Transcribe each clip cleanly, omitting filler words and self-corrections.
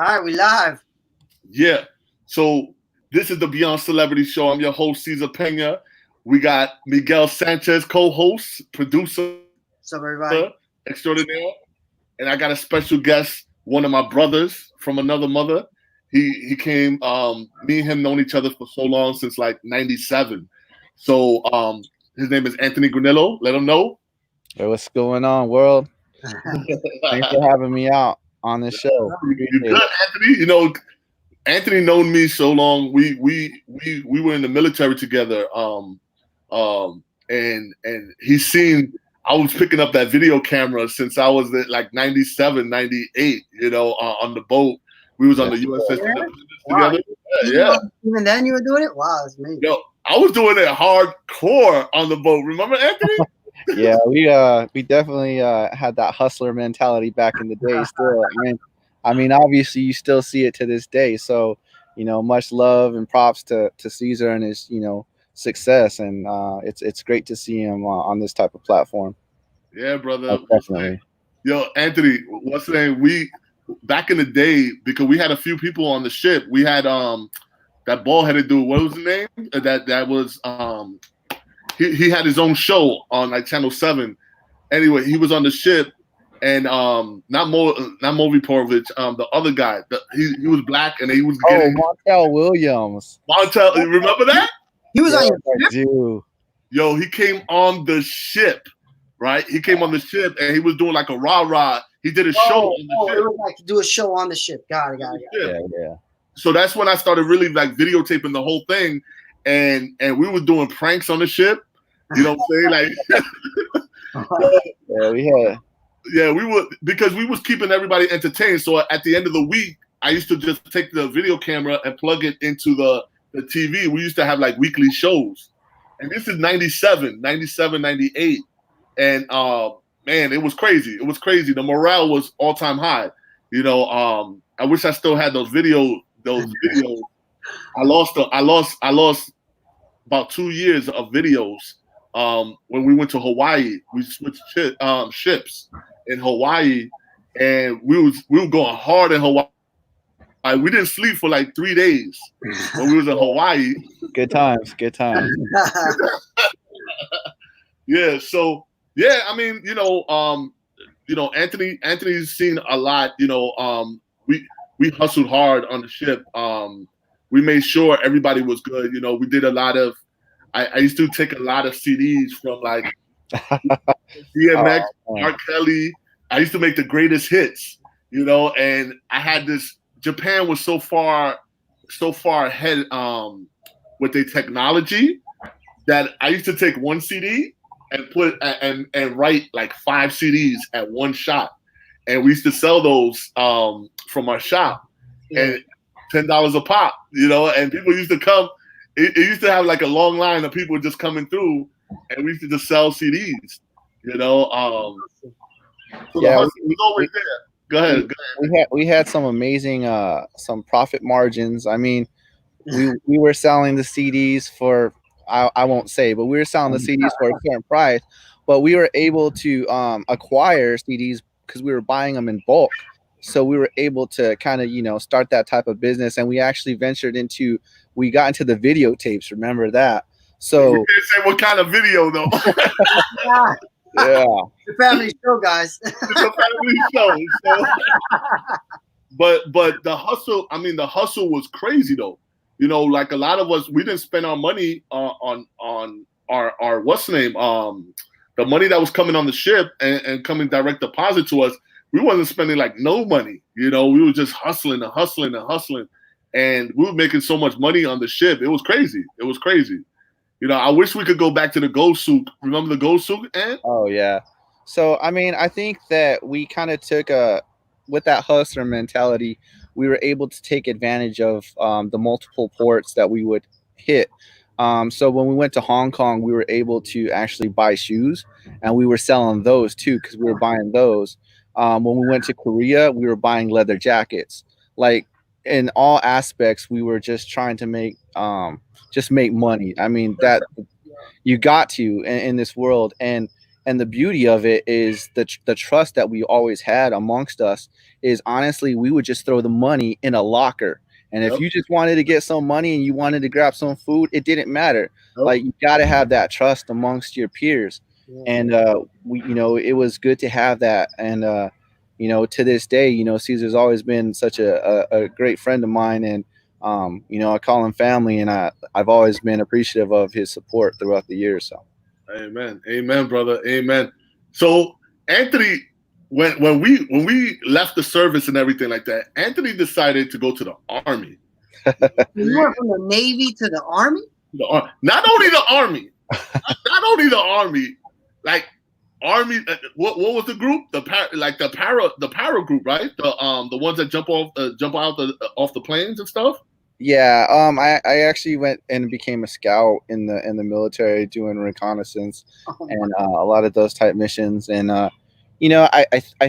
All right, we live. Yeah. So this is the Beyond Celebrity Show. I'm your host, Cesar Pena. We got Miguel Sanchez, co-host, producer, What's up, everybody? extraordinaire. And I got a special guest, one of my brothers from another mother. He came, me and him known each other for so long, since like 97. So his name is Anthony Granillo. Let him know. Hey, what's going on, world? Thanks for having me out on this show. You good, Anthony? You know, Anthony known me so long. We were in the military together. And he's seen I was picking up that video camera since I was at like 97, 98, on the boat. We was on the USS together. Yeah. Even then you were doing it? Wow, that's amazing. Yo, I was doing it hardcore on the boat. Remember, Anthony? Yeah, we definitely had that hustler mentality back in the day still. I mean, obviously you still see it to this day. So, much love and props to Cesar and his, success. And it's great to see him on this type of platform. Yeah, brother. Definitely. Yo, Anthony, what's the name? We back in the day, because we had a few people on the ship. We had that bald-headed dude. What was his name? That was he had his own show on like Channel 7. Anyway, he was on the ship, and not Movi Porovich, the other guy. He was black, and he was getting Montel Williams. Remember that? He was on your ship? Yo, he came on the ship, right? He came on the ship, and he was doing like a rah-rah. He did a show on the ship. It was like to do a show on the ship. Got it. Yeah. So that's when I started really like videotaping the whole thing, and we were doing pranks on the ship. You know what I'm saying? Like, we were, because we was keeping everybody entertained. So at the end of the week, I used to just take the video camera and plug it into the TV. We used to have like weekly shows, and this is 97, 98, and man, it was crazy. It was crazy. The morale was all time high. I wish I still had those videos. I lost about 2 years of videos. When we went to Hawaii, we switched ships in Hawaii, and we were going hard in Hawaii. We didn't sleep for like 3 days when we was in Hawaii. Good times. Yeah. So yeah, I mean, Anthony's seen a lot. We hustled hard on the ship. We made sure everybody was good. We did a lot of. I used to take a lot of CDs from like DMX, R. Kelly. I used to make the greatest hits, and I had this. Japan was so far ahead with their technology that I used to take one CD and put and write like 5 CDs at one shot, and we used to sell those from our shop, and $10 a pop, and people used to come. It used to have like a long line of people just coming through, and we used to just sell CDs, So the hustle was always there. Go ahead. We had some amazing some profit margins. I mean, we were selling the CDs for I won't say, but we were selling the CDs for a certain price, but we were able to acquire CDs because we were buying them in bulk. So we were able to kind of, start that type of business, and we actually we got into the videotapes. Remember that? So we can't say what kind of video though. Yeah, it's a family show, guys. It's a family show. So. But the hustle. I mean, the hustle was crazy though. Like a lot of us, we didn't spend our money on our what's the name? The money that was coming on the ship and coming direct deposit to us. We wasn't spending like no money, we were just hustling, and we were making so much money on the ship. It was crazy. I wish we could go back to the Gold Souk. Remember the Gold Souk, Ant? Oh yeah. So I mean, I think that we kind of took with that hustler mentality, we were able to take advantage of the multiple ports that we would hit. So when we went to Hong Kong, we were able to actually buy shoes, and we were selling those too because we were buying those. When we went to Korea, we were buying leather jackets. Like in all aspects, we were just trying to make money. I mean, that you got to in this world, and and the beauty of it is the trust that we always had amongst us is honestly we would just throw the money in a locker, and if Yep. you just wanted to get some money and you wanted to grab some food, it didn't matter. Yep. Like you got to have that trust amongst your peers. Yeah. And we, it was good to have that. And to this day, Caesar's always been such a great friend of mine, and I call him family, and I've always been appreciative of his support throughout the years. So, amen, brother, amen. So Anthony, when we left the service and everything like that, Anthony decided to go to the Army. You went from the Navy to the Army? Not only the Army, like Army. What was the group? The para group, right? The ones that jump out the planes and stuff. Yeah, I actually went and became a scout in the military doing reconnaissance and a lot of those type missions. And I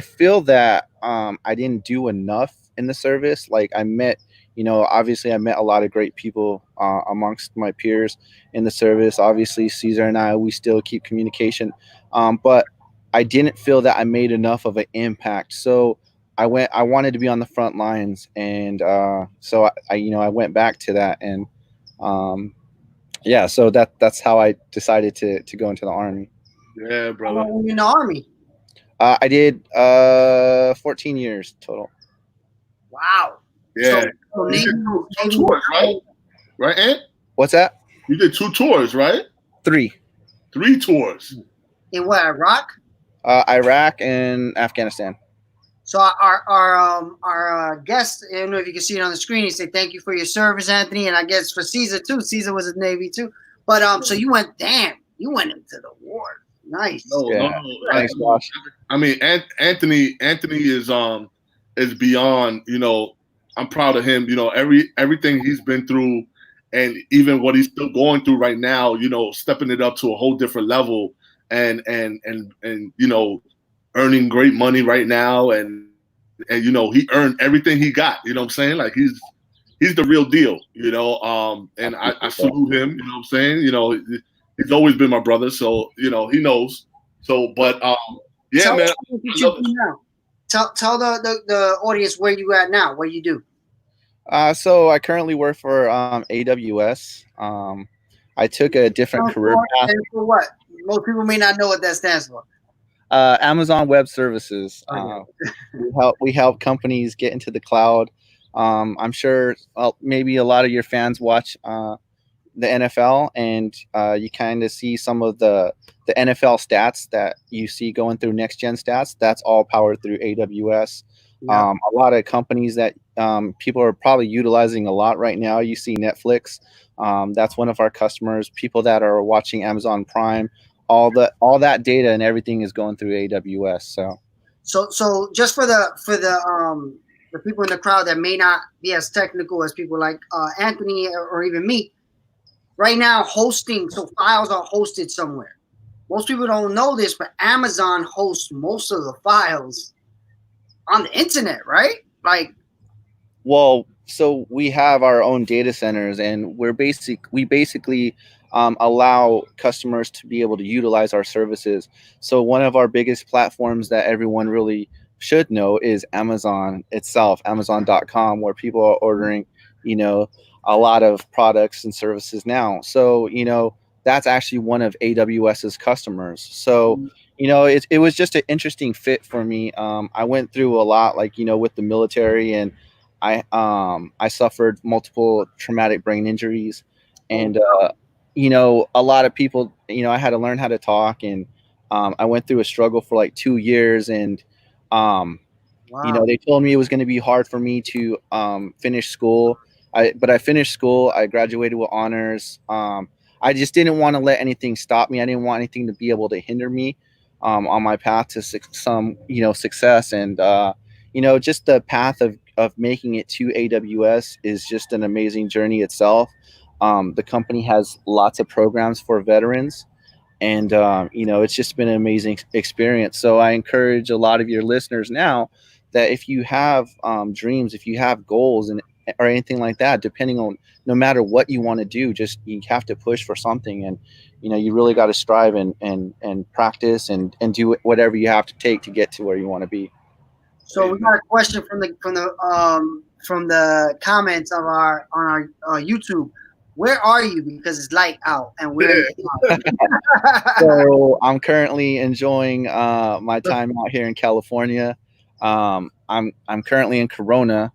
feel that I didn't do enough in the service. Like obviously I met a lot of great people amongst my peers in the service. Obviously, Cesar and we still keep communication, but I didn't feel that I made enough of an impact. So I wanted to be on the front lines, and so I went back to that, and so that's how I decided to go into the Army. Yeah, brother. How long were you in the Army? I did 14 years total. Wow. Yeah. So You did two tours, right? Right, Ant? What's that? You did 2 tours, right? 3 tours. In what, Iraq? Iraq and Afghanistan. So our guest, I don't know if you can see it on the screen, he said, "Thank you for your service, Anthony." And I guess for Cesar too. Cesar was in the Navy too. But so you went into the war. Nice. No. Thanks, Josh. I mean, Anthony is beyond. I'm proud of him. Everything he's been through, and even what he's still going through right now. Stepping it up to a whole different level, and earning great money right now, and he earned everything he got. You know what I'm saying? Like he's the real deal. And I salute him. You know what I'm saying? He's always been my brother, so he knows. So, but yeah, tell man. What you do now. Tell the audience where you at now. What you do. So I currently work for AWS. I took a different career path. For what? Most people may not know what that stands for. Amazon Web Services. We help companies get into the cloud. I'm sure maybe a lot of your fans watch the NFL, and you kind of see some of the NFL stats that you see going through Next Gen Stats. That's all powered through AWS. Yeah. A lot of companies that people are probably utilizing a lot right now. You see Netflix. That's one of our customers. People that are watching Amazon Prime. All that data and everything is going through AWS. So just for the people in the crowd that may not be as technical as people like Anthony or even me, right now hosting, so files are hosted somewhere. Most people don't know this, but Amazon hosts most of the files on the internet, right? Well, so we have our own data centers, and we basically allow customers to be able to utilize our services. So one of our biggest platforms that everyone really should know is Amazon itself, Amazon.com, where people are ordering, a lot of products and services now. So, that's actually one of AWS's customers. So, it was just an interesting fit for me. I went through a lot, with the military, and I suffered multiple traumatic brain injuries, and a lot of people, I had to learn how to talk, and I went through a struggle for 2 years, and wow. They told me it was going to be hard for me to finish school. But I finished school. I graduated with honors. I just didn't want to let anything stop me. I didn't want anything to be able to hinder me on my path to some success, and just the path of making it to AWS is just an amazing journey itself. The company has lots of programs for veterans, and it's just been an amazing experience. So I encourage a lot of your listeners now that if you have dreams, if you have goals, and or anything like that. Depending on, no matter what you want to do, just you have to push for something, and you really got to strive and practice and do whatever you have to take to get to where you want to be. So we got a question from the comments of our on our YouTube. Where are you? Because it's light out, and we're So I'm currently enjoying my time out here in California. I'm currently in Corona,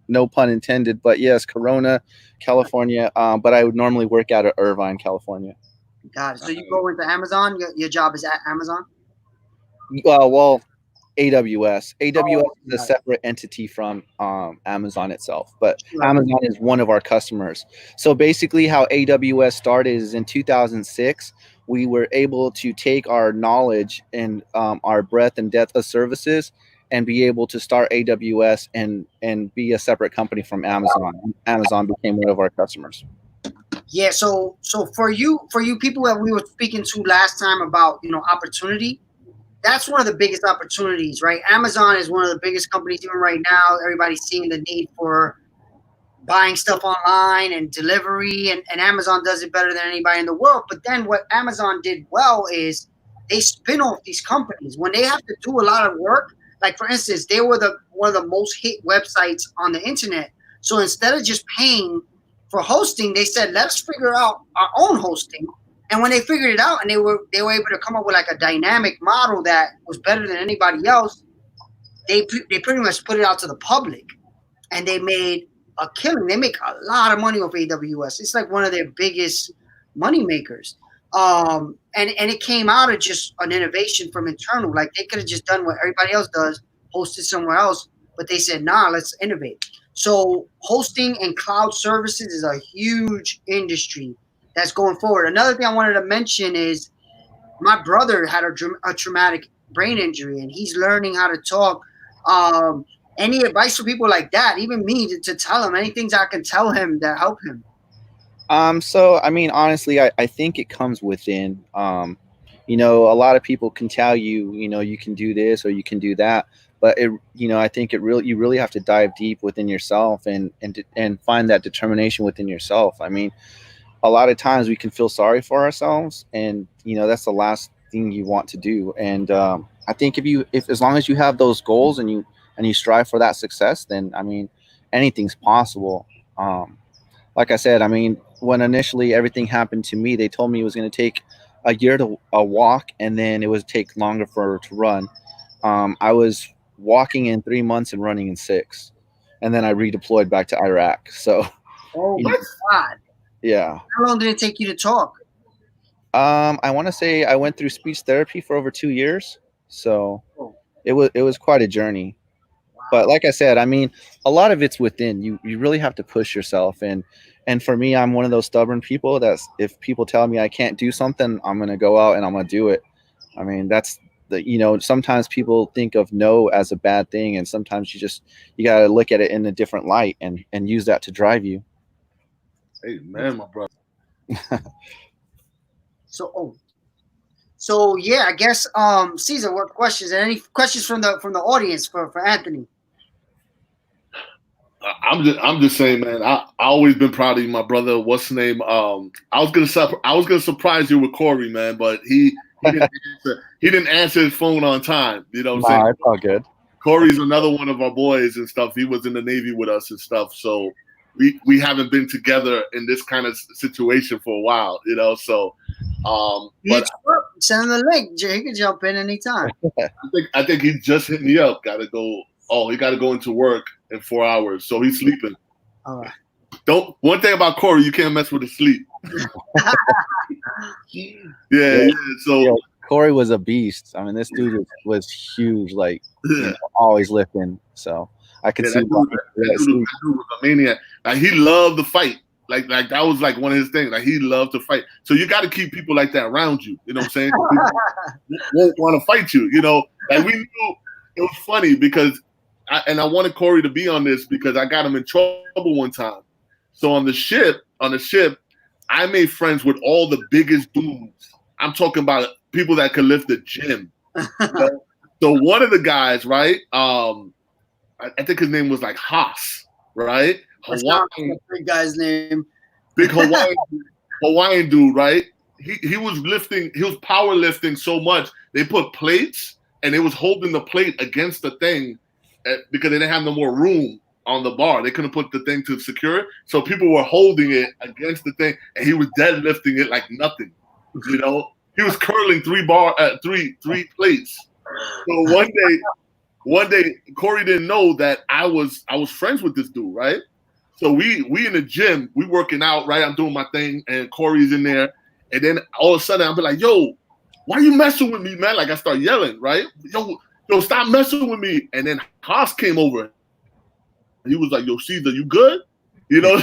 no pun intended, but yes, Corona, California. But I would normally work out of Irvine, California. Got it. So you go into Amazon. Your job is at Amazon. Well, AWS. AWS is a got it. separate entity from Amazon itself, but Amazon is one of our customers. So basically, how AWS started is in 2006. We were able to take our knowledge and our breadth and depth of services and be able to start AWS and be a separate company from Amazon. Amazon became one of our customers. Yeah. So for you people that we were speaking to last time about opportunity. That's one of the biggest opportunities, right? Amazon is one of the biggest companies even right now. Everybody's seeing the need for buying stuff online and delivery, and Amazon does it better than anybody in the world. But then what Amazon did well is they spin off these companies when they have to do a lot of work. Like for instance, they were one of the most hit websites on the internet. So instead of just paying for hosting, they said, let's figure out our own hosting. And when they figured it out and they were able to come up with like a dynamic model that was better than anybody else, they pretty much put it out to the public, and they made a killing. They make a lot of money off AWS. It's like one of their biggest money makers. And it came out of just an innovation from internal. Like they could have just done what everybody else does, hosted somewhere else, but they said, nah, let's innovate. So hosting and cloud services is a huge industry that's going forward. Another thing I wanted to mention is my brother had a traumatic brain injury, and he's learning how to talk. Any advice for people like that, even me, to tell him any things I can tell him that help him? So I mean, honestly, I think it comes within. A lot of people can tell you, you can do this or you can do that, but I think you really have to dive deep within yourself and find that determination within yourself. I mean, a lot of times we can feel sorry for ourselves, and that's the last thing you want to do. And I think if as long as you have those goals and you strive for that success, then I mean, anything's possible. Like I said, I mean, when initially everything happened to me, they told me it was going to take a year to walk, and then it would take longer to run. I was walking in 3 months and running in 6, and then I redeployed back to Iraq. So, oh my God. Yeah. How long did it take you to talk? I want to say I went through speech therapy for over 2 years, so it was quite a journey. Wow. But like I said, I mean, a lot of it's within you. You really have to push yourself, and for me, I'm one of those stubborn people that if people tell me I can't do something, I'm gonna go out and I'm gonna do it. I mean, that's sometimes people think of no as a bad thing, and sometimes you gotta look at it in a different light and use that to drive you. Hey man, my brother. So yeah, I guess Cesar, what questions? Any questions from the audience for Anthony? I'm just saying, man. I always been proud of you, my brother. What's the name? I was gonna surprise you with Corey, man, but he didn't answer his phone on time. You know what I'm saying? It's all good. Corey's another one of our boys and stuff. He was in the Navy with us and stuff, so we haven't been together in this kind of situation for a while, So, but send him the link. He can jump in anytime. I think he just hit me up. Got to go. Oh, he got to go into work in 4 hours, so he's sleeping. All right. One thing about Corey, you can't mess with his sleep. Yeah. So Corey was a beast. I mean, this dude was huge, like always lifting. So I could see that dude was a maniac. Like he loved to fight. Like that was like one of his things. Like he loved to fight. So you got to keep people like that around you. You know what I'm saying? People won't want to fight you. Like we knew it was funny because I wanted Corey to be on this because I got him in trouble one time. So on the ship, I made friends with all the biggest dudes. I'm talking about people that could lift the gym. So one of the guys, right? I think his name was like Haas. right? That's not Hawaiian, the big guy's name. big Hawaiian dude, right? He was lifting, he was power lifting so much. They put plates and they was holding the plate against the thing because they didn't have no more room on the bar. They couldn't put the thing to secure it. So people were holding it against the thing and he was deadlifting it like nothing. You know, he was curling three plates. So one day Corey didn't know that I was friends with this dude, right? So we in the gym, we working out, right? I'm doing my thing, and Corey's in there, and then all of a sudden I'm like, "Yo, why you messing with me, man?" Like I start yelling, right? Yo, stop messing with me. And then Haas came over. He was like, "Yo, Cesar, you good?" You know,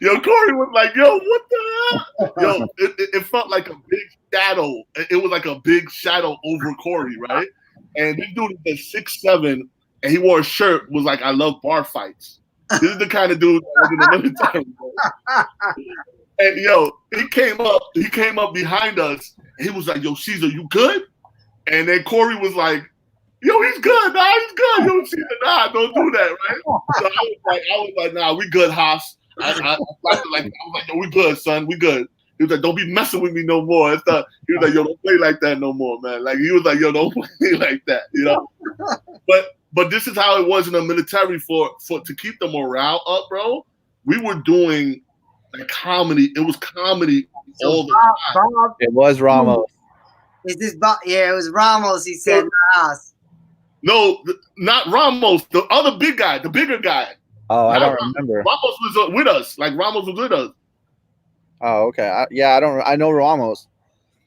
yo, Corey was like, "Yo, what the hell?" Yo, it felt like a big shadow. It was like a big shadow over Corey, right? And this dude is 6'7", and he wore a shirt was like, "I love bar fights." This is the kind of dude that was in the military. And yo, he came up behind us. And he was like, "Yo, Cesar, you good?" And then Corey was like, "Yo, he's good. Nah, he's good. Yo, Cesar, nah, don't do that, right?" So I was like, "Nah, we good, Haas." I was like, "Yo, we good, son. We good." He was like, "Don't be messing with me no more." And stuff. He was like, "Yo, don't play like that no more, man." Like he was like, "Yo, don't play like that," you know. But this is how it was in the military for to keep the morale up, bro. We were doing like comedy. It was comedy all the time. Bob, It was Ramos. is this Bob? Yeah, it was Ramos. He said, "Nas." No, not Ramos. The other big guy, the bigger guy. Oh, I don't Ramos. remember. Ramos was with us. Like Ramos was with us. Oh, okay. I know Ramos.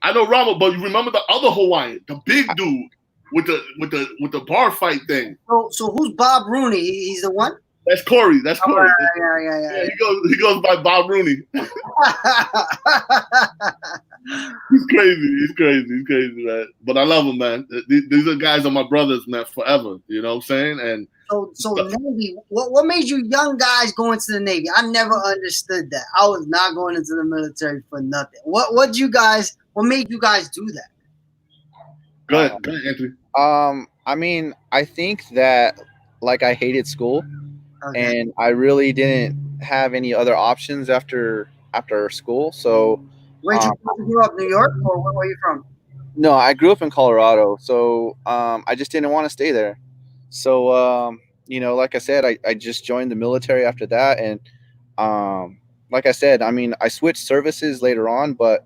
I know Ramos, but you remember the other Hawaiian, the big dude with the bar fight thing. So who's Bob Rooney? He's the one. That's Corey. That's Corey. Yeah. He goes by Bob Rooney. He's crazy, man. But I love him, man. These are guys are my brothers, man, forever. You know what I'm saying? And so Navy. What made you young guys go into the Navy? I never understood that. I was not going into the military for nothing. What made you guys do that? Go ahead, Anthony. I mean, I think that like I hated school, Okay. and I really didn't have any other options after school. So Where'd you grow up? New York, or where were you from? no, I grew up in Colorado, so I just didn't want to stay there. So like I said, I just joined the military after that, and like I said, I mean, I switched services later on, but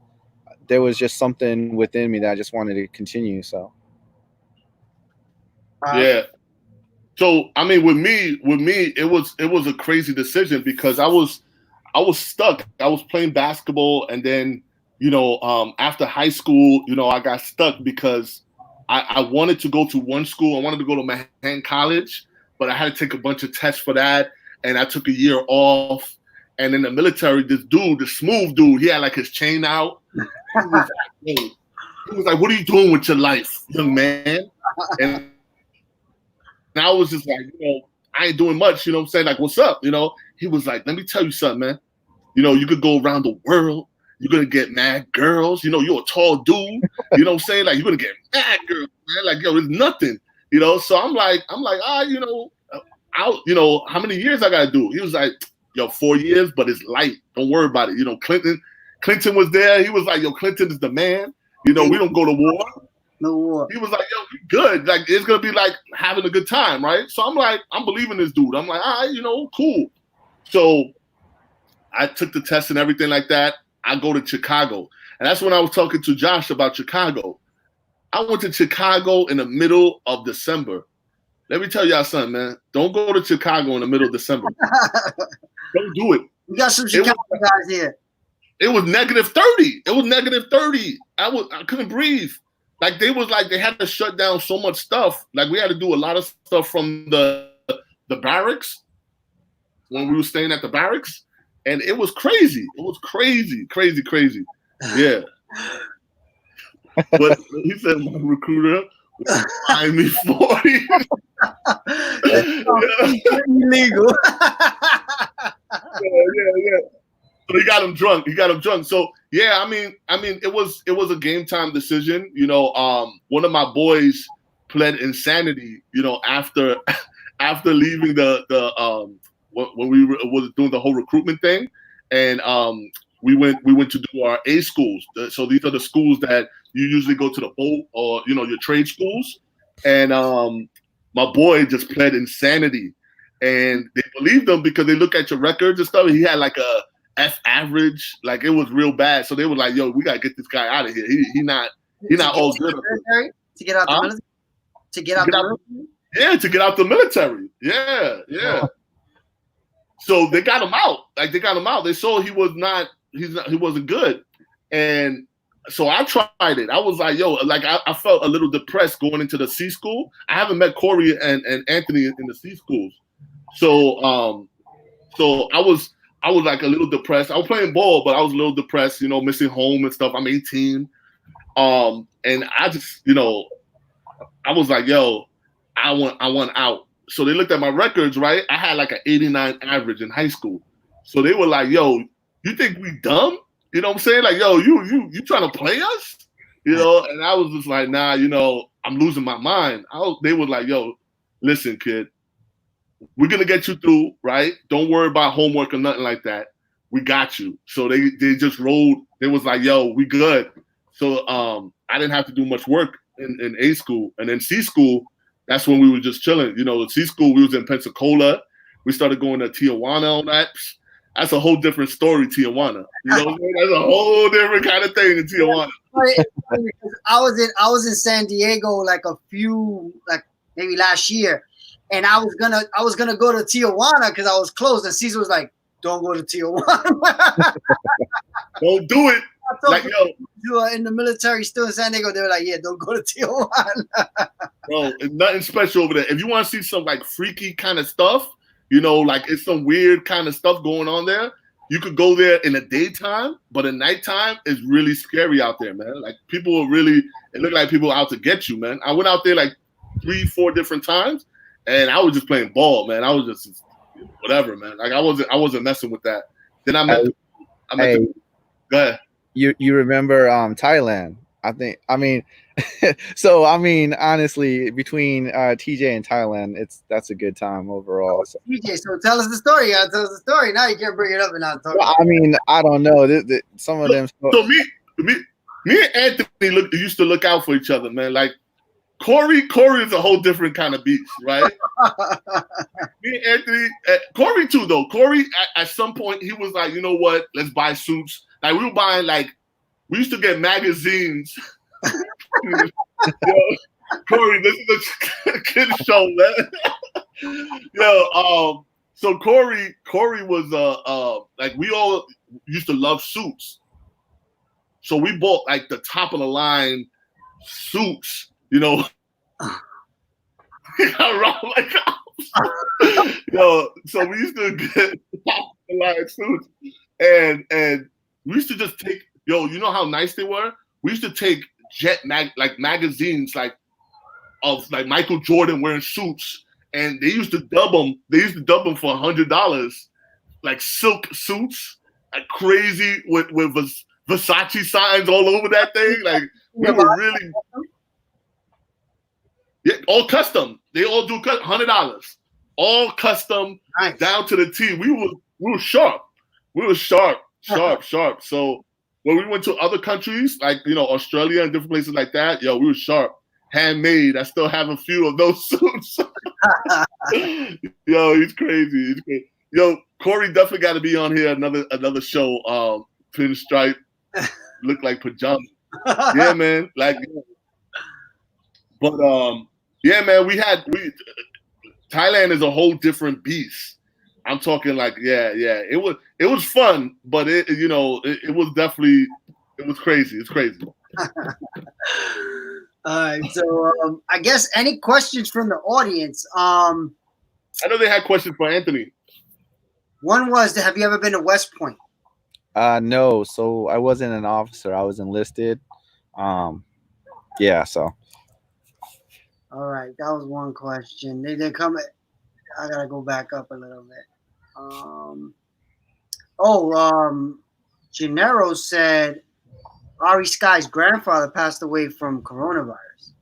there was just something within me that I just wanted to continue. So Yeah. So I mean, with me, it was a crazy decision because I was stuck. I was playing basketball, and then after high school, I got stuck because I wanted to go to one school. I wanted to go to Manhattan College, but I had to take a bunch of tests for that, and I took a year off. And in the military, this smooth dude, he had like his chain out. He was like, "What are you doing with your life, young man?" And I was just like, I ain't doing much, you know what I'm saying? Like, what's up? He was like, "Let me tell you something, man. You could go around the world. You're going to get mad girls. You're a tall dude. You know what I'm saying? Like, you're going to get mad girls, man. Like, there's nothing, So I'm like, how many years I got to do? He was like, 4 years, but it's light. Don't worry about it. Clinton was there. He was like, Clinton is the man. We don't go to war. No war. He was like, we good. Like, it's going to be like having a good time, right? So I'm like, I'm believing this dude. I'm like, all right, cool. So I took the test and everything like that. I go to Chicago. And that's when I was talking to Josh about Chicago. I went to Chicago in the middle of December. Let me tell y'all something, man. Don't go to Chicago in the middle of December. Don't do it. We got some Chicago guys here. It was -30. It was -30. I couldn't breathe. Like they had to shut down so much stuff. Like we had to do a lot of stuff from the barracks when we were staying at the barracks. And it was crazy. It was crazy. Yeah. But he said my recruiter was buying me 40. Illegal. Yeah. So he got him drunk. So yeah, I mean, it was a game time decision. One of my boys pled insanity, after after leaving when we was doing the whole recruitment thing, and we went to do our A schools. So these are the schools that you usually go to the boat or your trade schools. And my boy just pled insanity, and they believed him because they look at your records and stuff. He had like a F average, like it was real bad. So they were like, "Yo, we gotta get this guy out of here. He not all good." To get out the military. To get out the military. Yeah, to get out the military. Yeah. Oh. So they got him out. Like they got him out. They saw he wasn't good. And so I tried it. I was like, yo, like I felt a little depressed going into the C school. I haven't met Corey and Anthony in the C schools. So I was like a little depressed. I was playing ball, but I was a little depressed, missing home and stuff. I'm 18. And I just, I was like, yo, I want out. So they looked at my records, right? I had like an 89 average in high school. So they were like, yo, you think we dumb? You know what I'm saying? Like, yo, you trying to play us? And I was just like, nah, I'm losing my mind. They were like, yo, listen, kid, we're going to get you through, right? Don't worry about homework or nothing like that. We got you. So they just rolled. They was like, yo, we good. So I didn't have to do much work in A school. And then C school, that's when we were just chilling. The C school, we was in Pensacola. We started going to Tijuana on that. That's a whole different story, Tijuana. That's a whole different kind of thing in Tijuana. I was in San Diego like maybe last year, and I was gonna go to Tijuana because I was close, and Cesar was like, "Don't go to Tijuana. Don't do it." Like, yo, in the military, still in San Diego, they were like, "Yeah, don't go to Tijuana." Bro, it's nothing special over there. If you want to see some like freaky kind of stuff, like it's some weird kind of stuff going on there, you could go there in the daytime, but at nighttime it's really scary out there, man. Like people it looked like people out to get you, man. I went out there like 3-4 different times, and I was just playing ball, man. I was just whatever, man. Like I wasn't messing with that. Then I met. Go ahead. You remember Thailand? So honestly, between TJ and Thailand, that's a good time overall. So. TJ, so tell us the story. Tell us the story. Now you can't bring it up and not talk. Well, I don't know. Some of them. So me and Anthony used to look out for each other, man. Like Corey is a whole different kind of beast, right? Me and Anthony, Corey too, though. Corey at some point he was like, you know what? Let's buy suits. Like we were buying we used to get magazines. Yo, Corey, this is a kid show, man. Yo, so Corey was like we all used to love suits. So we bought like the top of the line suits, Yo, so we used to get top of the line suits, and we used to just take, you know how nice they were? We used to take magazines of Michael Jordan wearing suits, and they used to dub them. They used to dub them for $100, like silk suits, like crazy with Versace signs all over that thing. Like we were really, all custom. They all do $100, all custom, nice. Down to the T. We were sharp. We were sharp. So when we went to other countries, like, Australia and different places like that, we were sharp. Handmade. I still have a few of those suits. He's crazy. Corey definitely got to be on here another show. Pinstripe, look like pajamas. Yeah, man. But yeah, man. Thailand is a whole different beast. I'm talking it was fun, but it was definitely, it was crazy. It's crazy. All right, so I guess any questions from the audience? I know they had questions for Anthony. One was, have you ever been to West Point? No, so I wasn't an officer. I was enlisted. Yeah, so. All right, that was one question. They come. I gotta go back up a little bit. Gennaro said Ari Sky's grandfather passed away from coronavirus.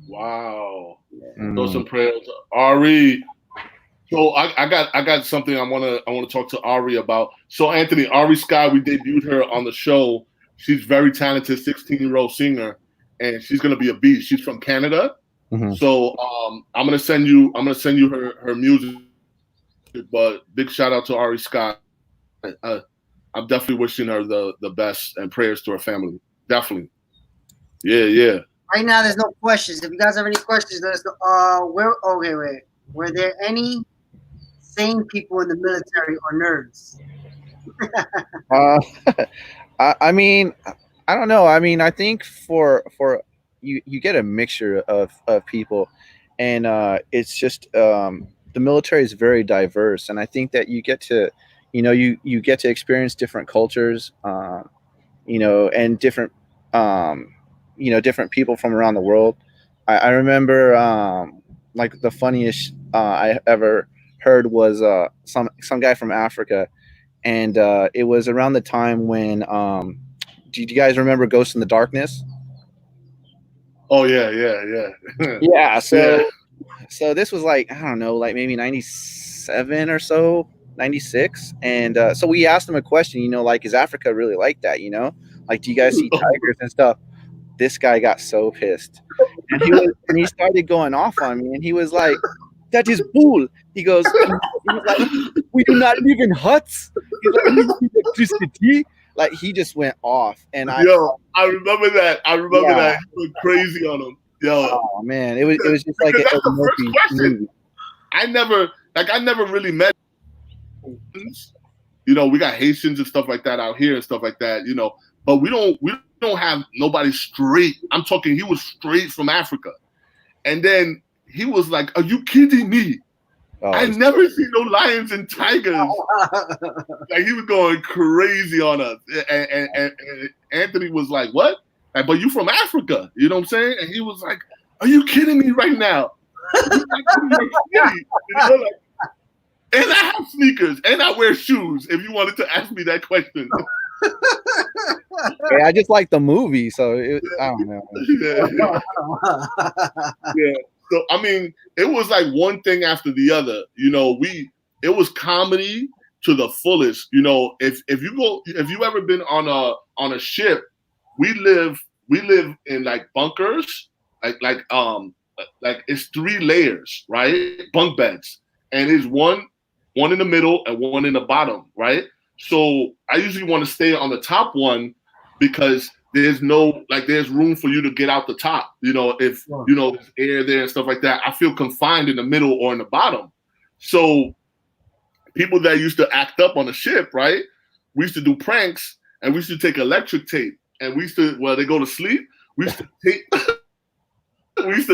Wow. Yeah. Those some prayers. Ari, So I got something I wanna talk to Ari about. So Anthony, Ari Sky, we debuted her on the show. She's very talented, 16-year-old singer, and she's gonna be a beast. She's from Canada. Mhm. So I'm gonna send you her music. But big shout out to Ari Sky. I'm definitely wishing her the best and prayers to her family. Definitely. Yeah. Right now, there's no questions. If you guys have any questions, let us know. Okay, wait. Were there any sane people in the military or nerds? I mean, I don't know. I mean, I think for you get a mixture of people, and it's just the military is very diverse, and I think that you get to, you get to experience different cultures, and different, different people from around the world. I remember like the funniest I ever heard was some guy from Africa, and it was around the time when do you guys remember Ghost in the Darkness? Oh yeah. Yeah. So Yeah. so this was like, I don't know, like maybe 97 or so, 96, and so we asked him a question, like, is Africa really like that? Like, do you guys see tigers and stuff? This guy got so pissed, and he started going off on me, and he was like, that is bull. He goes, he was like, we do not live in huts. He's like, we need electricity. Like, he just went off, and I remember that. Yeah. He went crazy on him. Yo, oh man, it was just like because that's a the first Murphy question. movie. I never really met. We got Haitians and stuff like that out here and stuff like that. But we don't have nobody straight. I'm talking. He was straight from Africa, and then he was like, "Are you kidding me? Oh, I never seen no lions and tigers." Like, he was going crazy on us, and Anthony was like, "What? Like, but you from Africa? You know what I'm saying?" And he was like, "Are you kidding me right now?" And I have sneakers and I wear shoes. If you wanted to ask me that question, yeah, I just like the movie, so I don't know. Yeah. So I mean, it was like one thing after the other. It was comedy to the fullest. If you ever been on a ship, we live in like bunkers, like it's 3 layers, right? Bunk beds, and it's one in the middle and one in the bottom, right? So I usually want to stay on the top one because there's room for you to get out the top. If there's air there and stuff like that, I feel confined in the middle or in the bottom. So people that used to act up on the ship, right? We used to do pranks, and we used to take electric tape, and they go to sleep. We used to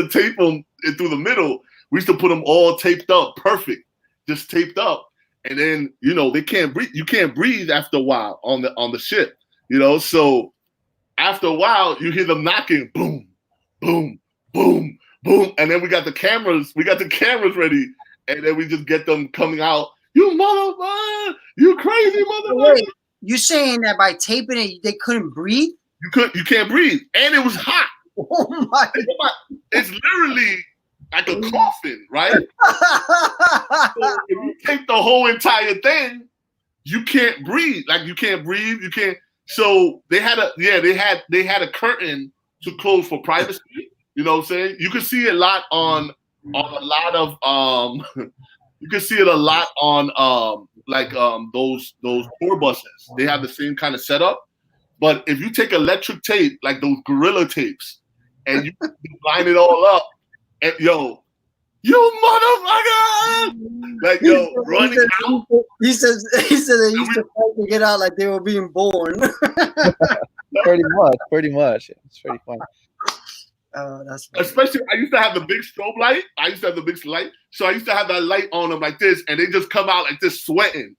tape them through the middle. We used to put them all taped up, perfect, just taped up, and then they can't breathe. You can't breathe after a while on the ship, So after a while, you hear them knocking, boom, boom, boom, boom, and then we got the cameras ready, and then we just get them coming out. You motherfucker! You crazy motherfucker! Wait, you saying that by taping it, they couldn't breathe? You can't breathe, and it was hot. Oh my! It's literally like a coffin, right? So if you take the whole entire thing, you can't breathe. Like, you can't breathe. You can't. So they had a curtain to close for privacy. You know what I'm saying? You can see it a lot on a lot of you can see it a lot on those tour buses. They have the same kind of setup. But if you take electric tape, like those gorilla tapes, and you line it all up, and you motherfucker! Like, running out. He said they used to fight to get out like they were being born. Pretty much. It's pretty funny. That's funny. Especially, I used to have the big strobe light. So I used to have that light on them like this, and they just come out like this sweating,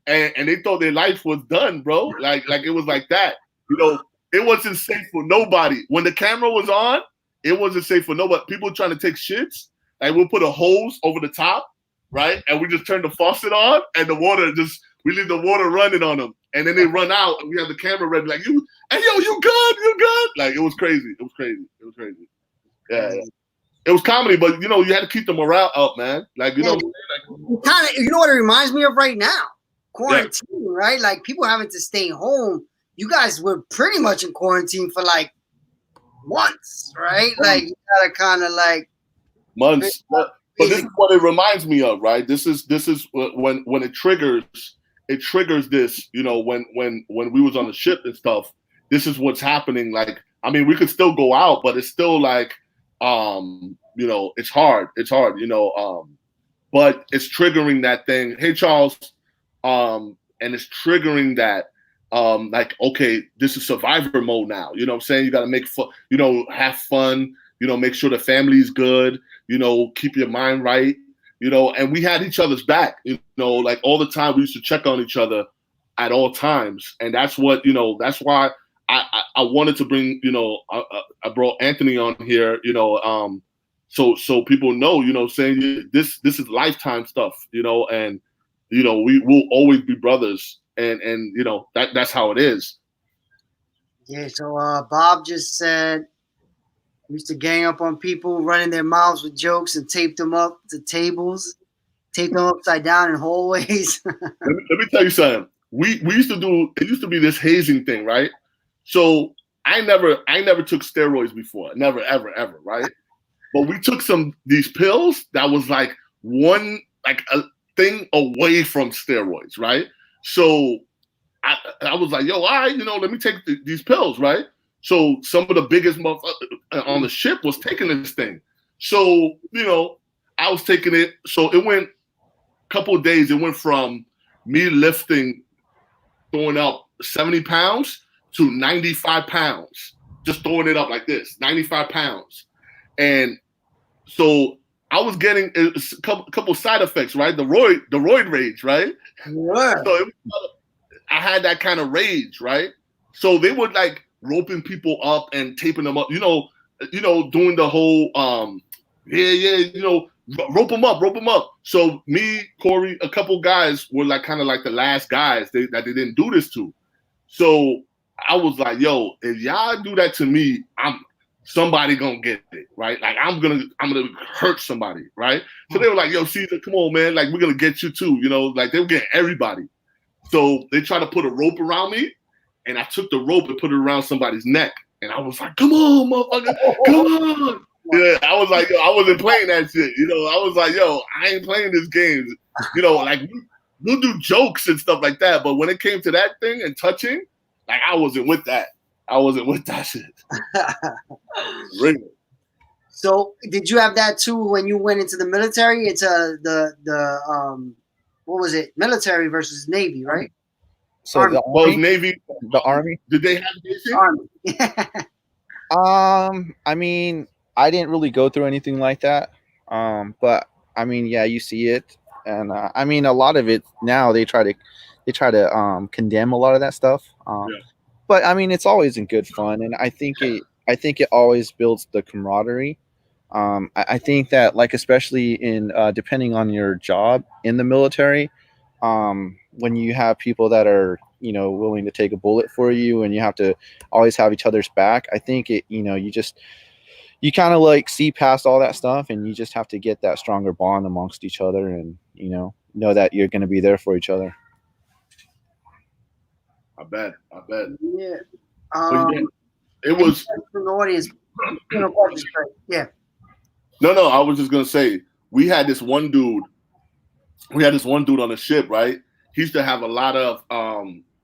and they thought their life was done, bro. Like it was like that. It wasn't safe for nobody. When the camera was on, it wasn't safe for nobody. People trying to take shits, and we'll put a hose over the top, right? And we just turn the faucet on, and we leave the water running on them. And then they run out, and we have the camera ready, like, you good? Like, it was crazy. Yeah. It was comedy, but you know, you had to keep the morale up, man. Like, you know, kind of, you know what it reminds me of right now? Quarantine, right? Like people having to stay home. You guys were pretty much in quarantine for like months, right? Like you gotta kind of like months. But this is what it reminds me of, right? This is when it triggers this, you know, when we was on the ship and stuff. This is what's happening. Like, I mean, we could still go out, but it's still like, you know, it's hard, you know, but it's triggering that thing. Hey, Charles, and it's triggering that, like, okay, this is survivor mode now. You know what I'm saying? You got to make fun, you know, have fun, you know, make sure the family's good, you know, keep your mind right, you know, and we had each other's back, you know, like all the time we used to check on each other at all times. And that's what, you know, that's why I wanted to bring, you know, I brought Anthony on here, you know, so people know, you know, saying this is lifetime stuff, you know, and, you know, we will always be brothers, and you know, that's how it is. Yeah, so Bob just said we used to gang up on people running their mouths with jokes and tape them up to tables, tape them upside down in hallways. let me tell you something. We used to do, it used to be this hazing thing, right? So I never took steroids before, never, ever, right? But we took these pills that was like a thing away from steroids, right? So I was like, yo, all right, you know, let me take these pills, right? So some of the biggest motherfuckers on the ship was taking this thing. So, you know, I was taking it. So it went a couple of days. It went from me lifting, throwing up 70 pounds to 95 pounds, just throwing it up like this, 95 pounds. And so I was getting a couple side effects, right? The roid rage, right? Yeah. So I had that kind of rage, right? So they would like roping people up and taping them up, you know, doing the whole, you know, rope them up. So me, Corey, a couple guys were like kind of like the last guys that they didn't do this to. So I was like, yo, if y'all do that to me, somebody gonna get it, right? Like I'm gonna hurt somebody, right? So they were like, yo, Cesar, come on, man, like we're gonna get you too, you know, like they were getting everybody. So they tried to put a rope around me, and I took the rope and put it around somebody's neck, and I was like, come on, motherfucker, come on. Yeah, I was like, yo, I wasn't playing that shit, you know. I was like, yo, I ain't playing this game, you know. Like we'll do jokes and stuff like that, but when it came to that thing and touching, like I wasn't with that. I wasn't with that shit. Really. So did you have that too when you went into the military? It's the what was it? Military versus Navy, right? So Army. the Army, Navy, the Army. did they have basic? Army. I mean, I didn't really go through anything like that. But I mean, yeah, you see it, and I mean, a lot of it now they try to condemn a lot of that stuff. Yeah. But I mean, it's always in good fun, and I think it always builds the camaraderie. I think that, like, especially in depending on your job in the military, when you have people that are, you know, willing to take a bullet for you, and you have to always have each other's back, I think you kind of like see past all that stuff, and you just have to get that stronger bond amongst each other, and know that you're going to be there for each other. I bet. Yeah. Yeah, it was from the audience. Yeah. No, I was just gonna say we had this one dude on the ship, right? He used to have a lot of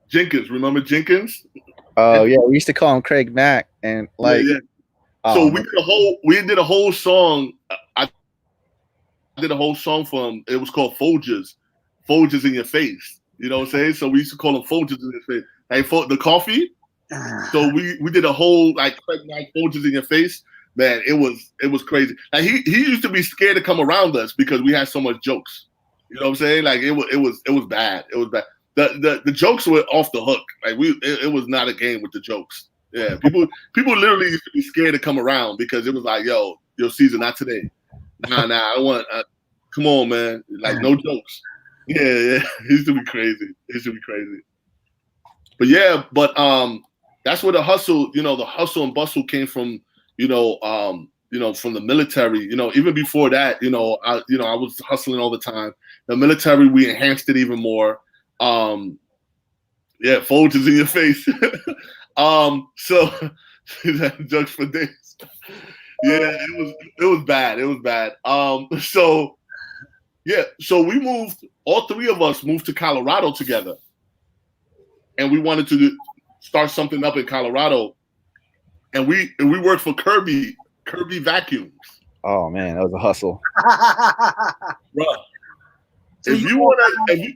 Jenkins. Remember Jenkins? Oh yeah, we used to call him Craig Mack, and like, yeah. So we did a whole song. I did a whole song for him. It was called Folgers in your face. You know what I'm saying? So we used to call him Folgers in your face. Like for the coffee. So we did a whole like Craig Mack Folgers in your face. Man, it was crazy. Like he used to be scared to come around us because we had so much jokes. You know what I'm saying? Like it was bad. It was bad. The jokes were off the hook. Like it was not a game with the jokes. Yeah, people literally used to be scared to come around because it was like, yo, Cesar, not today. Nah, I want. Come on, man. Like no jokes. Yeah. It used to be crazy. But that's where the hustle and bustle came from. from the military, even before that, I was hustling all the time. The military, we enhanced it even more. Yeah, Folge is in your face. So jokes for days. Yeah, it was bad. It was bad. So we moved. All three of us moved to Colorado together, and we wanted to start something up in Colorado. And we worked for Kirby Vacuums. Oh man, that was a hustle. Bro, So if you want to,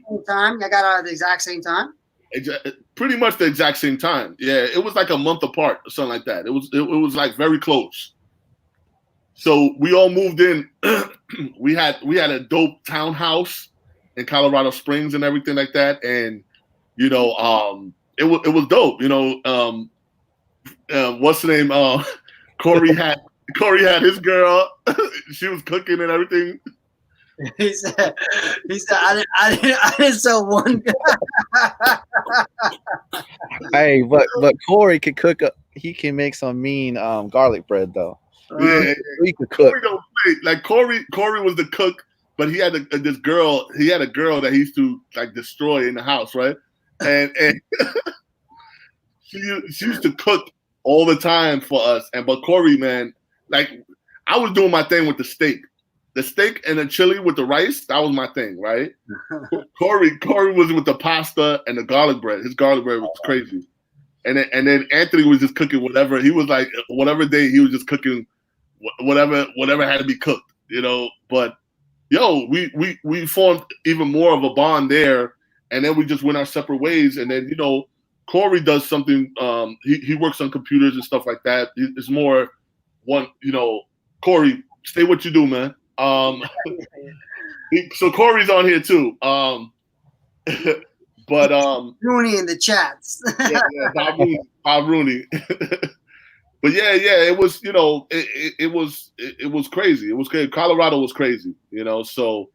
I got out at the exact same time. Pretty much the exact same time. Yeah, it was like a month apart or something like that. It was like very close. So we all moved in. we had a dope townhouse in Colorado Springs and everything like that, and it was dope. What's the name? Corey had his girl. She was cooking and everything. He said, I didn't sell one. Hey, but Corey could cook. He can make some mean garlic bread though. Yeah, he could cook. Corey don't play. Like Corey was the cook, but he had this girl. He had a girl that he used to like destroy in the house, right? And she used to cook all the time for us. But Corey, man, like I was doing my thing with the steak and the chili with the rice. That was my thing, right? Corey was with the pasta and the garlic bread. His garlic bread was crazy. And then Anthony was just cooking whatever. He was like whatever day he was just cooking whatever had to be cooked, But we formed even more of a bond there, and then we just went our separate ways. And then Corey does something. He works on computers and stuff like that. It's more one. Corey, stay what you do, man. So Corey's on here too. But Rooney in the chats. Bob Rooney. But it was it was crazy. It was crazy. Colorado was crazy, So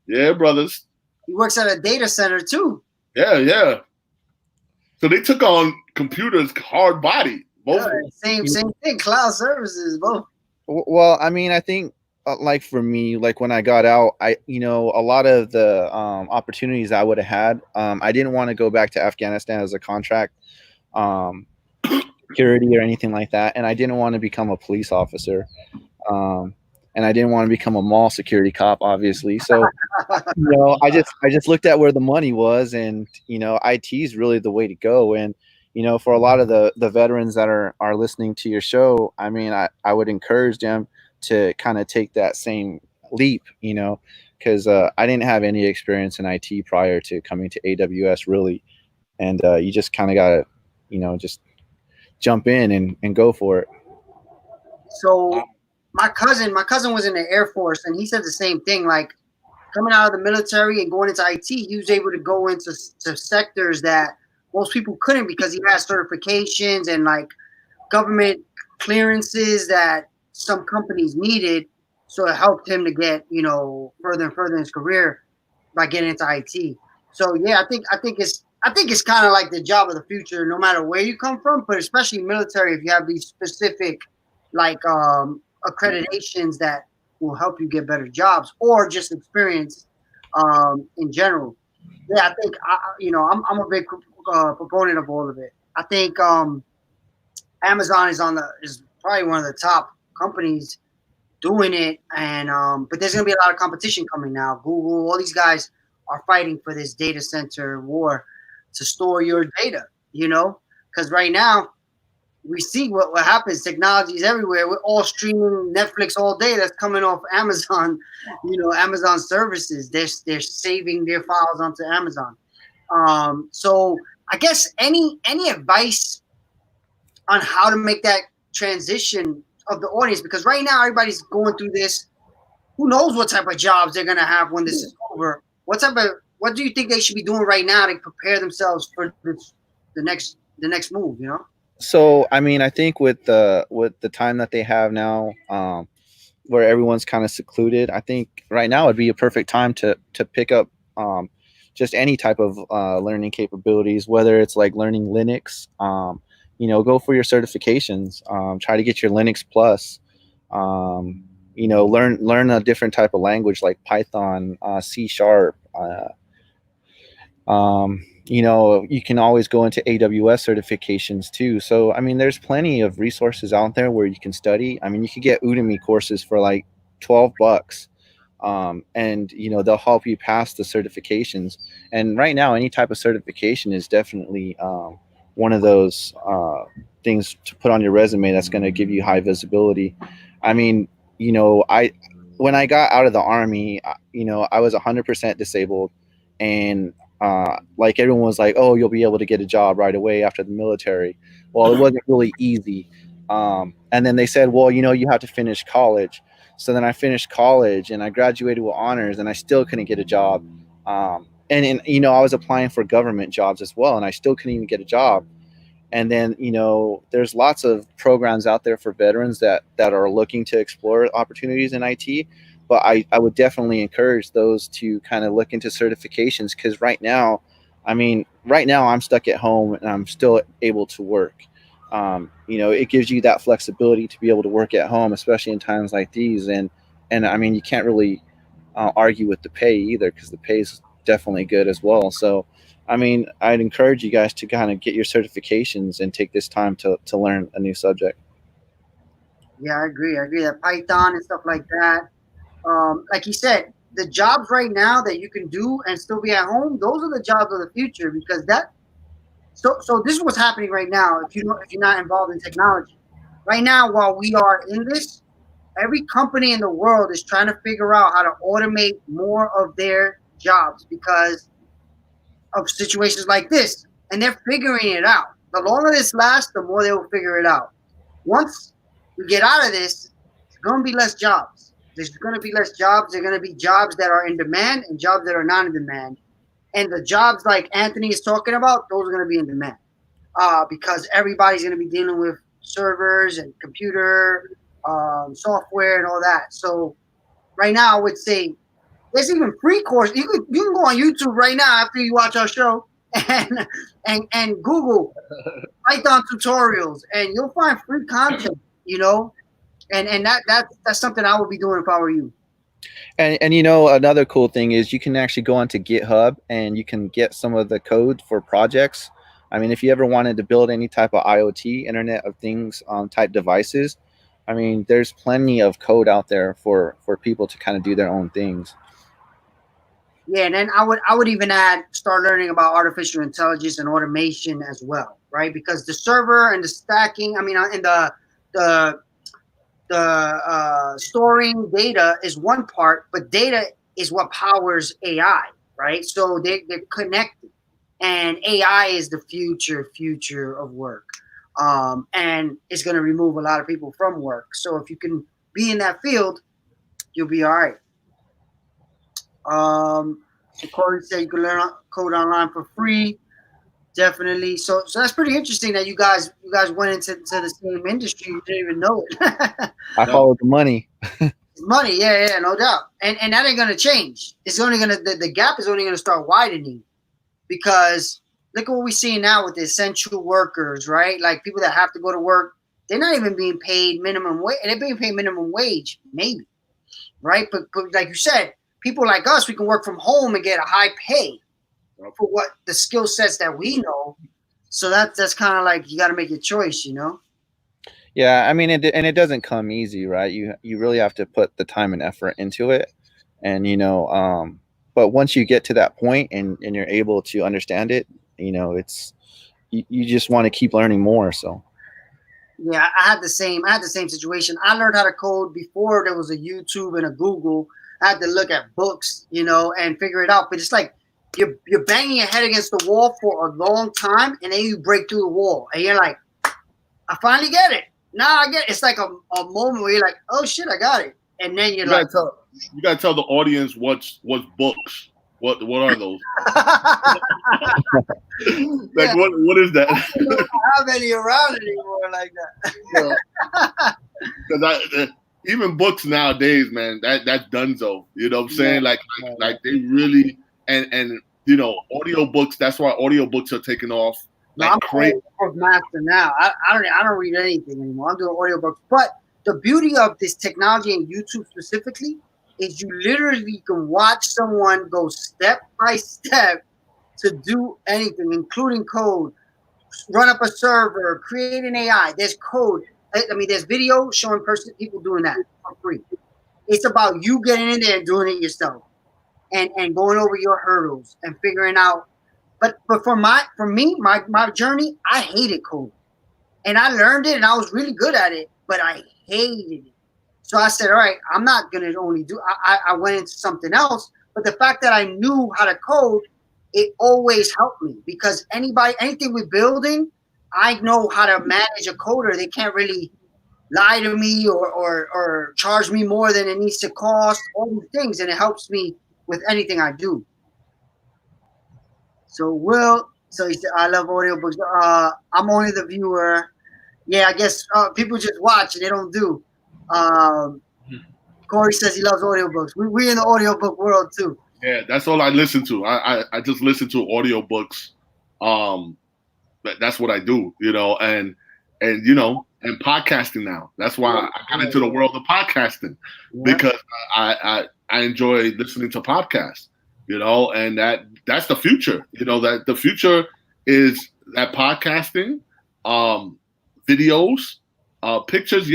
yeah, brothers. He works at a data center too. Yeah. So they took on computers hard body. Both same thing. Cloud services, both. Well, I mean, I think like for me, like when I got out, a lot of the opportunities I would have had, I didn't want to go back to Afghanistan as a contract security or anything like that, and I didn't want to become a police officer, and I didn't want to become a mall security cop, obviously. So, I just looked at where the money was, and IT is really the way to go. And for a lot of the veterans that are listening to your show, I mean, I would encourage them to kind of take that same leap, because I didn't have any experience in IT prior to coming to AWS, really. And you just kind of got to, just jump in and go for it. So my cousin was in the Air Force, and he said the same thing. Like coming out of the military and going into IT, he was able to go into sectors that most people couldn't because he has certifications and like government clearances that some companies needed. So it helped him to get, further and further in his career by getting into IT. So yeah, I think it's kind of like the job of the future, no matter where you come from, but especially military, if you have these specific like accreditations that will help you get better jobs or just experience in general. Yeah, I think I'm a big proponent of all of it. I think Amazon is probably one of the top companies doing it, and but there's gonna be a lot of competition coming now. Google, all these guys are fighting for this data center war to store your data, because right now we see what happens. Technology is everywhere. We're all streaming Netflix all day. That's coming off Amazon, Amazon services. They're saving their files onto Amazon. So I guess any advice on how to make that transition of the audience, because right now everybody's going through this. Who knows what type of jobs they're gonna have when this is over? What do you think they should be doing right now to prepare themselves for the next move? So I mean, I think with the time that they have now, where everyone's kind of secluded, I think right now would be a perfect time to pick up just any type of learning capabilities, whether it's like learning Linux. Go for your certifications. Try to get your Linux Plus. Learn a different type of language like Python, C sharp. You can always go into AWS certifications too. So, I mean, there's plenty of resources out there where you can study. I mean, you could get Udemy courses for like $12. And they'll help you pass the certifications. And right now, any type of certification is definitely one of those things to put on your resume that's going to give you high visibility. I mean, I when I got out of the army, I was 100% disabled, and like everyone was like, "Oh, you'll be able to get a job right away after the military." Well, it wasn't really easy. And then they said, "Well, you have to finish college." So then I finished college and I graduated with honors, and I still couldn't get a job. And I was applying for government jobs as well, and I still couldn't even get a job. And then there's lots of programs out there for veterans that are looking to explore opportunities in IT. But I would definitely encourage those to kind of look into certifications, because right now I'm stuck at home and I'm still able to work. It gives you that flexibility to be able to work at home, especially in times like these. And I mean, you can't really argue with the pay either, because the pay is definitely good as well. So, I mean, I'd encourage you guys to kind of get your certifications and take this time to learn a new subject. Yeah, I agree. I agree that Python and stuff like that. Like you said, the jobs right now that you can do and still be at home, those are the jobs of the future, because that. So this is what's happening right now. If you're not involved in technology, right now while we are in this, every company in the world is trying to figure out how to automate more of their jobs because of situations like this, and they're figuring it out. The longer this lasts, the more they will figure it out. Once we get out of this, there's going to be less jobs. There's going to be less jobs. There are going to be jobs that are in demand and jobs that are not in demand. And the jobs like Anthony is talking about, those are going to be in demand because everybody's going to be dealing with servers and computer software and all that. So right now, I would say there's even free courses. You can go on YouTube right now after you watch our show and Google Python tutorials, and you'll find free content. And that's something I would be doing if I were you. And another cool thing is you can actually go onto GitHub and you can get some of the code for projects. I mean, if you ever wanted to build any type of IoT, Internet of Things type devices, I mean, there's plenty of code out there for people to kind of do their own things. Yeah, and then I would even start learning about artificial intelligence and automation as well, right? Because the server and the stacking, I mean, and the storing data is one part, but data is what powers AI, right? So they're connected, and AI is the future of work, and it's going to remove a lot of people from work. So if you can be in that field, you'll be all right. So Corey said you can learn code online for free. Definitely. So that's pretty interesting that you guys went into the same industry. You didn't even know it. I followed the money. Money, yeah, no doubt. And that ain't gonna change. It's only gonna the gap is only gonna start widening, because look at what we're seeing now with the essential workers, right? Like people that have to go to work, they're not even being paid minimum wage. They're being paid minimum wage, maybe, right? But like you said, people like us, we can work from home and get a high pay for what the skill sets that we know. So that's kind of like you got to make your choice, Yeah, I mean, it doesn't come easy, right? You really have to put the time and effort into it, and but once you get to that point and you're able to understand it, it's you just want to keep learning more. So yeah, I had the same situation. I learned how to code before there was a YouTube and a Google. I had to look at books, and figure it out. But it's like you're banging your head against the wall for a long time, and then you break through the wall, and you're like, I finally get it. Now I get it. It's like a moment where you're like, oh shit, I got it. And then you gotta tell the audience what's books. What are those? Like what is that? I don't have any around anymore like that. Because even books nowadays, man, that's donezo. You know what I'm saying? Like they really and audiobooks. That's why audiobooks are taking off. I'm an audiobook master now. I don't read anything anymore. I'm doing audiobooks, but the beauty of this technology and YouTube specifically is you literally can watch someone go step by step to do anything, including code, run up a server, create an AI. There's code. I mean, there's video showing people doing that for free. It's about you getting in there and doing it yourself, and going over your hurdles and figuring out. But for me, my journey, I hated code, and I learned it, and I was really good at it, but I hated it. So I said, all right, I'm not gonna only do. I went into something else, but the fact that I knew how to code, it always helped me because anything we're building, I know how to manage a coder. They can't really lie to me or charge me more than it needs to cost. All these things, and it helps me with anything I do. So so he said, I love audiobooks. I'm only the viewer. Yeah, I guess people just watch and they don't do. Um, Corey says he loves audiobooks. We in the audiobook world too. Yeah, that's all I listen to. I just listen to audiobooks. That's what I do, and podcasting now. That's why I got into the world of podcasting because I enjoy listening to podcasts, and that's the future. That the future is that podcasting, videos, pictures,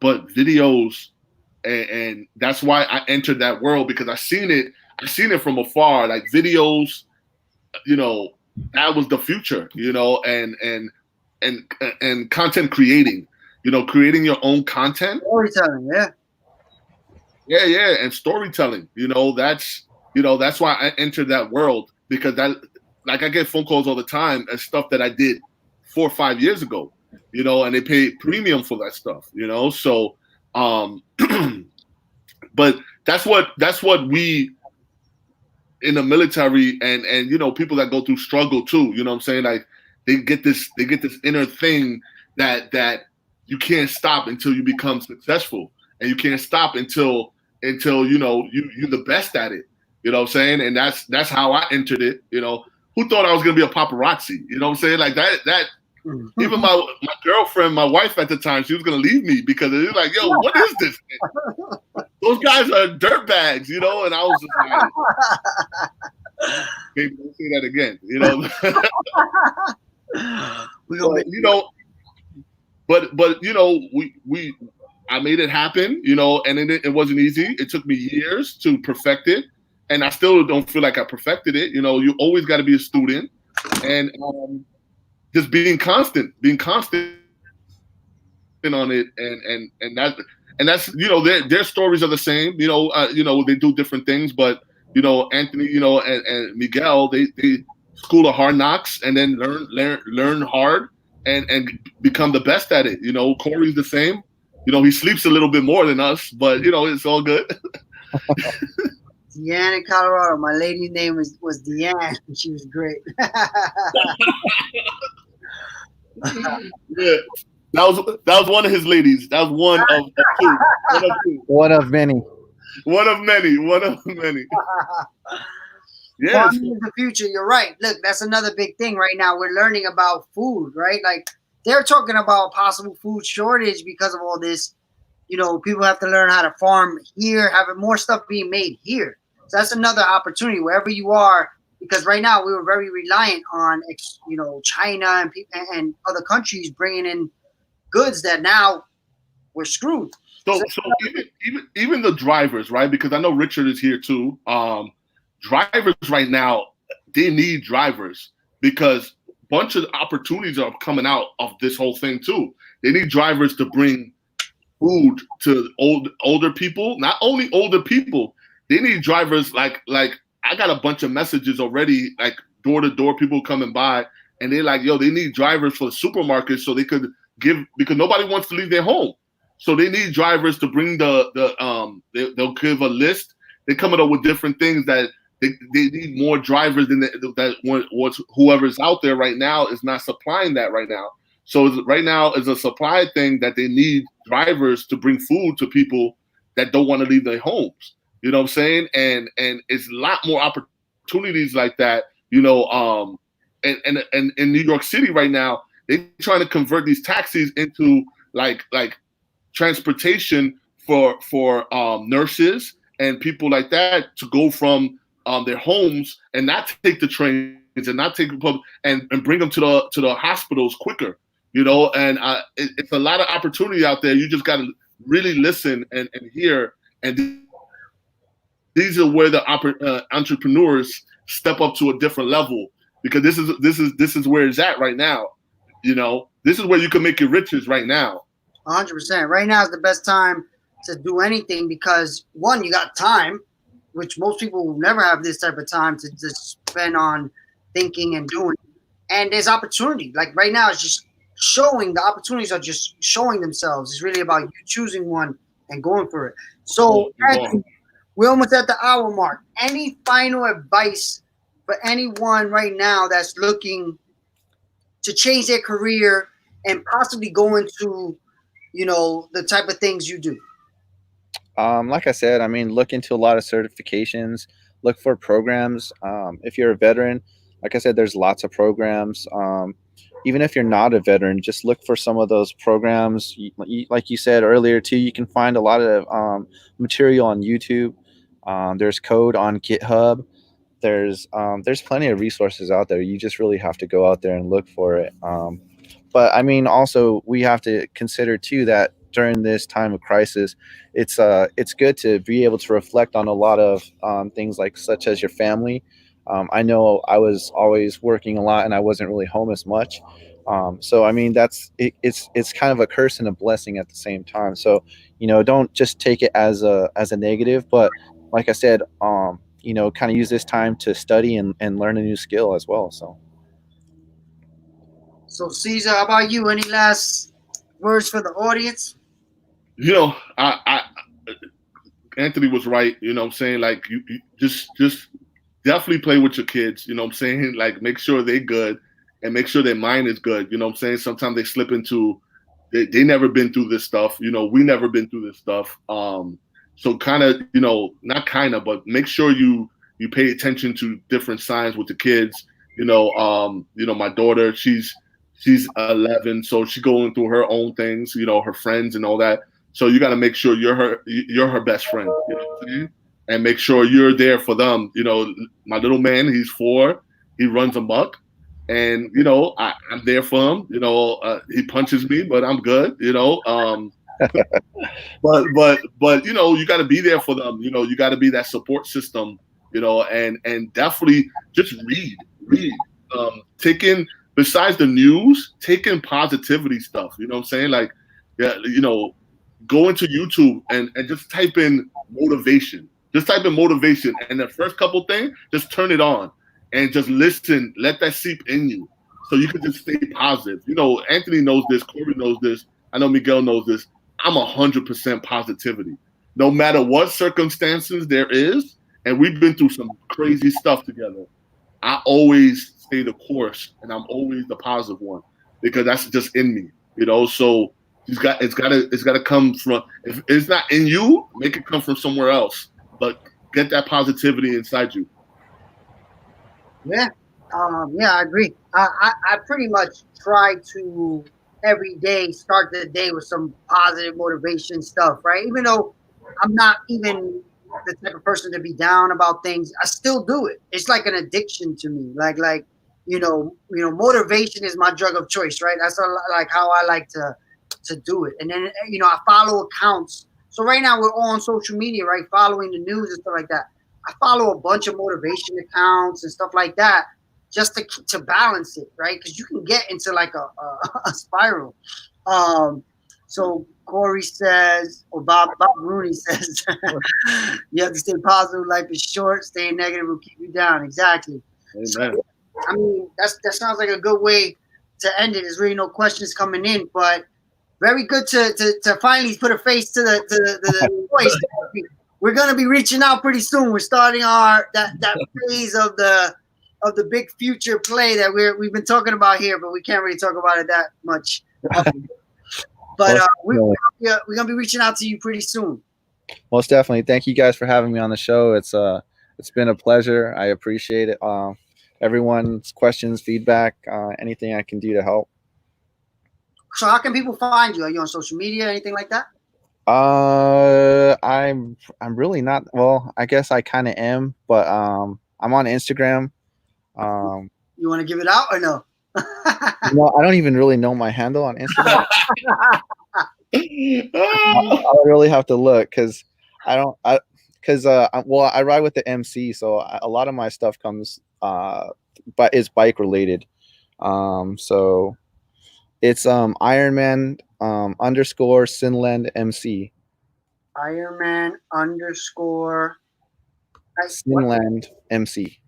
but videos. And that's why I entered that world because I seen it from afar, like videos, that was the future, and content creating, creating your own content. Storytelling, Yeah, and storytelling, that's why I entered that world because I get phone calls all the time and stuff that I did 4 or 5 years ago, and they pay premium for that stuff, so but that's what we in the military and people that go through struggle too, what I'm saying? Like they get this inner thing that you can't stop until you become successful, and you can't stop until you're the best at it, what I'm saying? And that's how I entered it. Who thought I was gonna be a paparazzi? What I'm saying? Like that even my girlfriend, my wife at the time, she was gonna leave me because it was like, yo, what is this thing? Those guys are dirtbags, and I was just like, baby, don't say that again, but I made it happen, and it wasn't easy. It took me years to perfect it, and I still don't feel like I perfected it. You always got to be a student, and just being constant on it, and that's their stories are the same. They do different things, but Anthony, and Miguel, they school of hard knocks and then learn hard and become the best at it. Corey's the same. He sleeps a little bit more than us, but it's all good. Deanne in Colorado. My lady's name was Deanne, and she was great. Yeah, that was one of his ladies. That was one of two. One of many. One of many. Yeah, in the future, you're right. Look, that's another big thing right now. We're learning about food, right? Like they're talking about possible food shortage because of all this. People have to learn how to farm here, having more stuff being made here. So that's another opportunity wherever you are. Because right now we were very reliant on, China and other countries bringing in goods that now we're screwed. So even the drivers, right? Because I know Richard is here too. Drivers right now, they need drivers because a bunch of opportunities are coming out of this whole thing too. They need drivers to bring food to older people. Not only older people, they need drivers like I got a bunch of messages already, like door to door, people coming by, and they're like, yo, they need drivers for the supermarkets so they could because nobody wants to leave their home. So they need drivers to bring they'll give a list. They're coming up with different things that they need more drivers than whoever's out there right now is not supplying that right now. So right now is a supply thing that they need drivers to bring food to people that don't want to leave their homes. You know what I'm saying? And it's a lot more opportunities like that, and in New York City right now, they're trying to convert these taxis into like transportation for nurses and people like that to go from their homes and not take the trains and not take the public and bring them to the hospitals quicker, and it's a lot of opportunity out there. You just got to really listen and hear, and these are where the entrepreneurs step up to a different level, because this is where it's at right now. This is where you can make your riches right now. 100%. Right now is the best time to do anything because, one, you got time, which most people will never have this type of time to just spend on thinking and doing. And there's opportunity. Like right now, it's just showing. The opportunities are just showing themselves. It's really about you choosing one and going for it. So, Anthony, we're almost at the hour mark. Any final advice for anyone right now that's looking to change their career and possibly go into, the type of things you do? Like I said, I mean, look into a lot of certifications, look for programs. If you're a veteran, like I said, there's lots of programs. Even if you're not a veteran, just look for some of those programs. Like you said earlier, too, you can find a lot of material on YouTube. There's code on GitHub. There's plenty of resources out there. You just really have to go out there and look for it. But I mean, also we have to consider too that during this time of crisis, it's good to be able to reflect on a lot of things like such as your family. I know I was always working a lot and I wasn't really home as much. So I mean, it's kind of a curse and a blessing at the same time. So don't just take it as a negative, but like I said, kind of use this time to study and learn a new skill as well. So, Cesar, how about you? Any last words for the audience? I Anthony was right. I'm saying, like, you just definitely play with your kids. I'm saying, like, make sure they're good and make sure their mind is good. I'm saying sometimes they slip into they never been through this stuff. We never been through this stuff. So kind of, not kind of, but make sure you pay attention to different signs with the kids. My daughter, she's 11, so she's going through her own things, her friends and all that. So you got to make sure you're her best friend, and make sure you're there for them. My little man, he's 4, he runs amok, and I'm there for him. He punches me, but I'm good. But you got to be there for them. You got to be that support system. And definitely just read. Taking besides the news, taking positivity stuff. You know what I'm saying? Like, yeah, go into YouTube and just type in motivation. Just type in motivation, and the first couple things, just turn it on and just listen. Let that seep in you, so you can just stay positive. Anthony knows this. Corey knows this. I know Miguel knows this. I'm 100% positivity, no matter what circumstances there is, and we've been through some crazy stuff together. I always stay the course, and I'm always the positive one because that's just in me. So it's got to come from. If it's not in you, make it come from somewhere else. But get that positivity inside you. Yeah, I agree. I pretty much try to every day start the day with some positive motivation stuff, right? Even though I'm not even the type of person to be down about things, I still do it. It's like an addiction to me. Like motivation is my drug of choice, right? That's like how I like to do it. And then I follow accounts. So right now we're all on social media, right? Following the news and stuff like that. I follow a bunch of motivation accounts and stuff like that just to balance it, right? Because you can get into like a spiral. So Corey says, or Bob Rooney says, you have to stay positive. Life is short. Staying negative will keep you down. Exactly. Amen. So, I mean, that sounds like a good way to end it. There's really no questions coming in, but very good to finally put a face to the voice. We're gonna be reaching out pretty soon. We're starting that phase of the big future play that we've been talking about here, but we can't really talk about it that much. But we're gonna be reaching out to you pretty soon. Most definitely. Thank you guys for having me on the show. It's been a pleasure. I appreciate it. Everyone's questions, feedback, anything I can do to help. So how can people find you? Are you on social media, anything like that? I'm really not. Well, I guess I kind of am, but I'm on Instagram. Um, You want to give it out or no? I don't even really know my handle on Instagram. Ah, I really have to look because I don't. Well, I ride with the MC, so a lot of my stuff comes, but is bike related. So it's Ironman underscore Sinland MC. Ironman underscore. What? Sinland MC.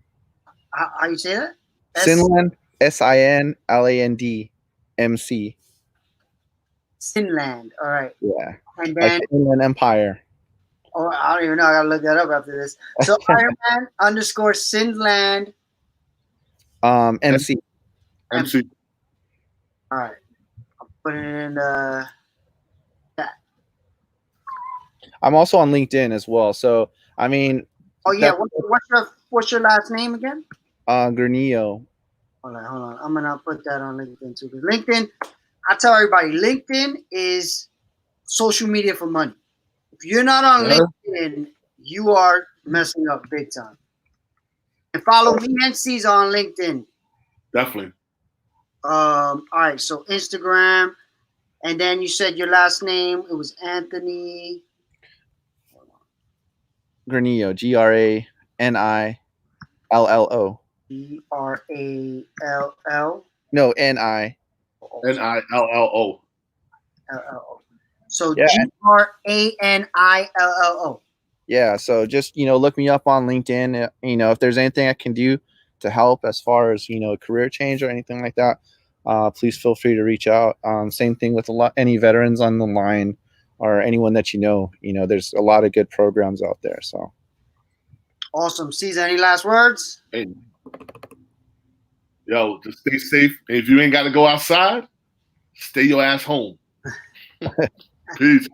How you say that? Sinland SINLAND MC. Sinland. All right. Yeah, And like then, the Inland Empire. oh, I don't even know. I gotta look that up after this. So Ironman underscore Sinland. MC. MC. All right. I'll put it in the. I'm also on LinkedIn as well. So I mean, Oh yeah. What's your last name again? Granillo. Hold on. I'm gonna put that on LinkedIn too. Because LinkedIn, I tell everybody, LinkedIn is social media for money. If you're not on Yeah. LinkedIn, you are messing up big time. And follow me and Cesar on LinkedIn. Definitely. All right, so Instagram, and then you said your last name. It was Anthony. Granillo. GRANILLO. Brall. No, NI. NILLO. So Yeah. GRANILLO. Yeah. So just look me up on LinkedIn. If there's anything I can do to help as far as career change or anything like that, please feel free to reach out. Same thing with any veterans on the line or anyone that there's a lot of good programs out there. So Awesome. Cesar, any last words? Hey, yo, just stay safe. If you ain't got to go outside, stay your ass home. Peace.